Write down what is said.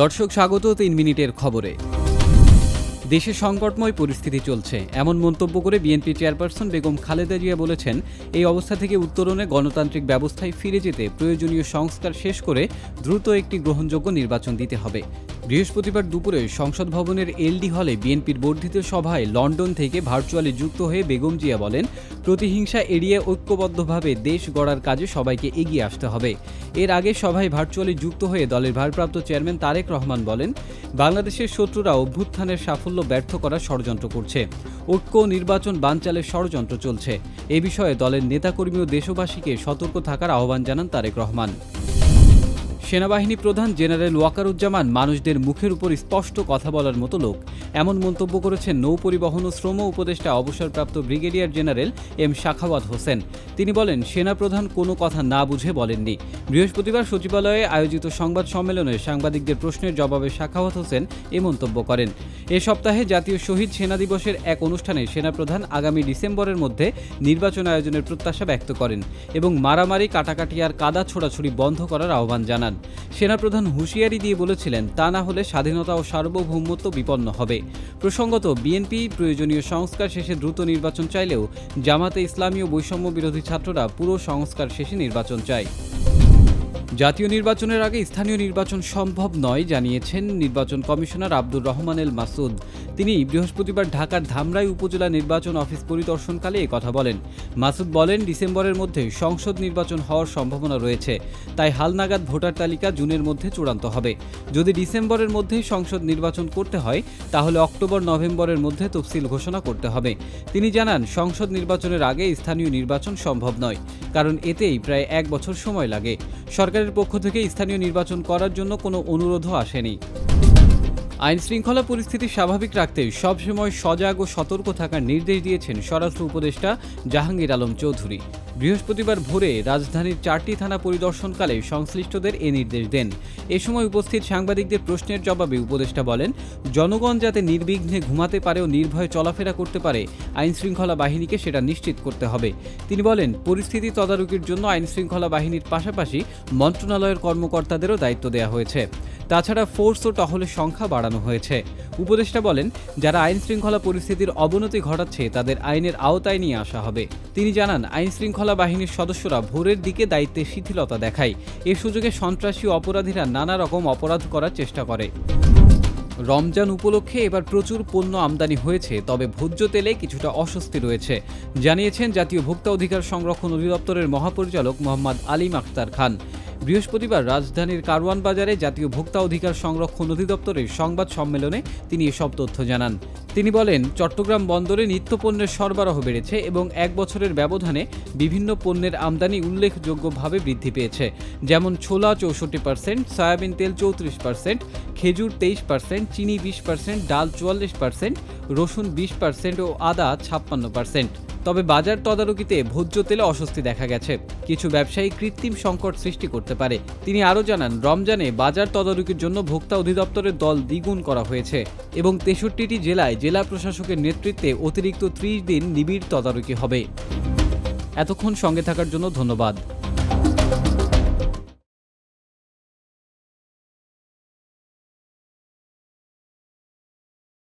দর্শক স্বাগত 3 মিনিটের খবরে। দেশে সংকটময় পরিস্থিতি চলছে এমন মন্তব্য করে বিএনপি চেয়ারপারসন বেগম খালেদা জিয়া বলেছেন, এই অবস্থা থেকে উত্তরণে গণতান্ত্রিক ব্যবস্থায় ফিরে যেতে প্রয়োজনীয় সংস্কার শেষ করে দ্রুত একটি গ্রহণযোগ্য নির্বাচন দিতে হবে। বৃহস্পতিবার দুপুরে সংসদ ভবনের এলডি হলে বিএনপির বর্ধিত সভায় লন্ডন থেকে ভার্চুয়ালি যুক্ত হয়ে বেগম জিয়া বলেন, প্রতিহিংসা এড়িয়ে ঐক্যবদ্ধভাবে দেশ গড়ার কাজে সবাইকে এগিয়ে আসতে হবে। এর আগে সভায় ভার্চুয়ালি যুক্ত হয়ে দলের ভারপ্রাপ্ত চেয়ারম্যান তারেক রহমান বলেন, বাংলাদেশের শত্রুরা অভ্যুত্থানের সাফল্য ব্যর্থ করার ষড়যন্ত্র করছে, ঐক্য নির্বাচন বানচালের ষড়যন্ত্র চলছে। এ বিষয়ে দলের নেতাকর্মী ও দেশবাসীকে সতর্ক থাকার আহ্বান জানান তারেক রহমান। সেনাবাহিনী প্রধান জেনারেল ওয়াকারুজ্জামান মানুষদের মুখের উপর স্পষ্ট কথা বলার মতো লোক, এমন মন্তব্য করেছেন নৌ পরিবহন ও শ্রম উপদেষ্টা অবসরপ্রাপ্ত brigadier general M Shakhawat Hossain. তিনি বলেন, সেনাপ্রধান কোনো কথা না বুঝে বলেননি। বৃহস্পতিবার সচিবালয়ে আয়োজিত সংবাদ সম্মেলনে সাংবাদিকদের প্রশ্নের জবাবে শাখাওয়াত হোসেন এ মন্তব্য করেন। এ সপ্তাহে জাতীয় শহীদ সেনা দিবসের এক অনুষ্ঠানে সেনাপ্রধান আগামী ডিসেম্বরের মধ্যে নির্বাচন আয়োজনের প্রত্যাশা ব্যক্ত করেন এবং মারামারি, কাটাকাটি আর কাদা ছোড়াছুড়ি বন্ধ করার আহ্বান জানান। সেনাপ্রধান হুঁশিয়ারি দিয়ে বলেছিলেন, তা না হলে স্বাধীনতা ও সার্বভৌমত্ব বিপন্ন হবে। প্রসঙ্গত, বিএনপি প্রয়োজনীয় সংস্কার শেষে দ্রুত নির্বাচন চাইলেও জামাতে ইসলামী ও বৈষম্য বিরোধী ছাত্ররা পুরো সংস্কার শেষে নির্বাচন চায়। জাতীয় নির্বাচনের আগে স্থানীয় নির্বাচন সম্ভব নয় জানিয়েছেন নির্বাচন কমিশনার আব্দুর রহমান এল মাসুদ। তিনি বৃহস্পতিবার ঢাকার ধামরাই উপজেলা নির্বাচন অফিস পরিদর্শনকালে কথা বলেন। মাসুদ বলেন, ডিসেম্বরের মধ্যে সংসদ নির্বাচন হওয়ার সম্ভাবনা রয়েছে, তাই হালনাগাদ ভোটার তালিকা জুনের মধ্যে চূড়ান্ত হবে। যদি ডিসেম্বরের মধ্যেই সংসদ নির্বাচন করতে হয়, তাহলে অক্টোবর-নভেম্বরের মধ্যে তফসিল ঘোষণা করতে হবে। তিনি জানান, সংসদ নির্বাচনের আগে স্থানীয় নির্বাচন সম্ভব নয়, কারণ এতেই প্রায় 1 বছর সময় লাগে। সরকারের পক্ষ থেকে স্থানীয় নির্বাচন করার জন্য কোনো অনুরোধও আসেনি। আইন শৃঙ্খলা পরিস্থিতি স্বাভাবিক রাখতে সবসময় সজাগ ও সতর্ক থাকার নির্দেশ দিয়েছেন স্বরাষ্ট্র উপদেষ্টা জাহাঙ্গীর আলম চৌধুরী। বৃহস্পতিবার ভোরে রাজধানীর 4টি থানা পরিদর্শনকালে সংশ্লিষ্টদের এ নির্দেশ দেন। এ সময় উপস্থিত সাংবাদিকদের প্রশ্নের জবাবে উপদেষ্টা বলেন, জনগণ যাতে নির্বিঘ্নে ঘুমাতে পারে ও নির্ভয়ে চলাফেরা করতে পারে, আইন শৃঙ্খলা বাহিনীকে সেটা নিশ্চিত করতে হবে। তিনি বলেন, পরিস্থিতি তদারকির জন্য আইন শৃঙ্খলা বাহিনীর পাশাপাশি মন্ত্রণালয়ের কর্মকর্তাদেরও দায়িত্ব দেওয়া হয়েছে। তাছাড়া ফোর্স ও টহলের সংখ্যা বাড়ানো হয়েছে। উপদেষ্টা বলেন, যারা আইন শৃঙ্খলা পরিস্থিতির অবনতি ঘটাচ্ছে তাদের আইনের আওতায় নিয়ে আসা হবে। তিনি জানান, আইন শৃঙ্খলা বাহিনীর সদস্যরা ভোরের দিকে দায়িত্বে শিথিলতা দেখায়। এ সুযোগে সন্ত্রাসী অপরাধীরা নানা রকম অপরাধ করার চেষ্টা করে। রমজান উপলক্ষে এবার প্রচুর পণ্য আমদানি হয়েছে, তবে ভোজ্য তেলে কিছুটা অস্বস্তি রয়েছে, জানিয়েছেন জাতীয় ভোক্তা অধিকার সংরক্ষণ অধিদপ্তরের মহাপরিচালক মোহাম্মদ আলিম আখতার খান। বৃহস্পতিবার রাজধানীর কারওয়ান বাজারে জাতীয় ভোক্তা অধিকার সংরক্ষণ অধিদপ্তরের সংবাদ সম্মেলনে তিনি এসব তথ্য জানান। তিনি বলেন, চট্টগ্রাম বন্দরে নিত্যপণ্যের সরবরাহ বেড়েছে এবং 1 বছরের ব্যবধানে বিভিন্ন পণ্যের আমদানি উল্লেখযোগ্যভাবে বৃদ্ধি পেয়েছে, যেমন ছোলা 64%, সয়াবিন তেল 34%, খেজুর 23%, চিনি 20%, ডাল 44%, রসুন 20% ও আদা 56%। তবে বাজার তদারকিতে ভোজ্য তেলে অস্বস্তি দেখা গেছে। কিছু ব্যবসায়ী কৃত্রিম সংকট সৃষ্টি করতে পারে। তিনি আরও জানান, রমজানে বাজার তদারকির জন্য ভোক্তা অধিদপ্তরের দল দ্বিগুণ করা হয়েছে এবং 63টি জেলায় জেলা প্রশাসকের নেতৃত্বে অতিরিক্ত 30 দিন নিবিড় তদারকি হবে। এতক্ষণ সঙ্গে থাকার জন্য ধন্যবাদ।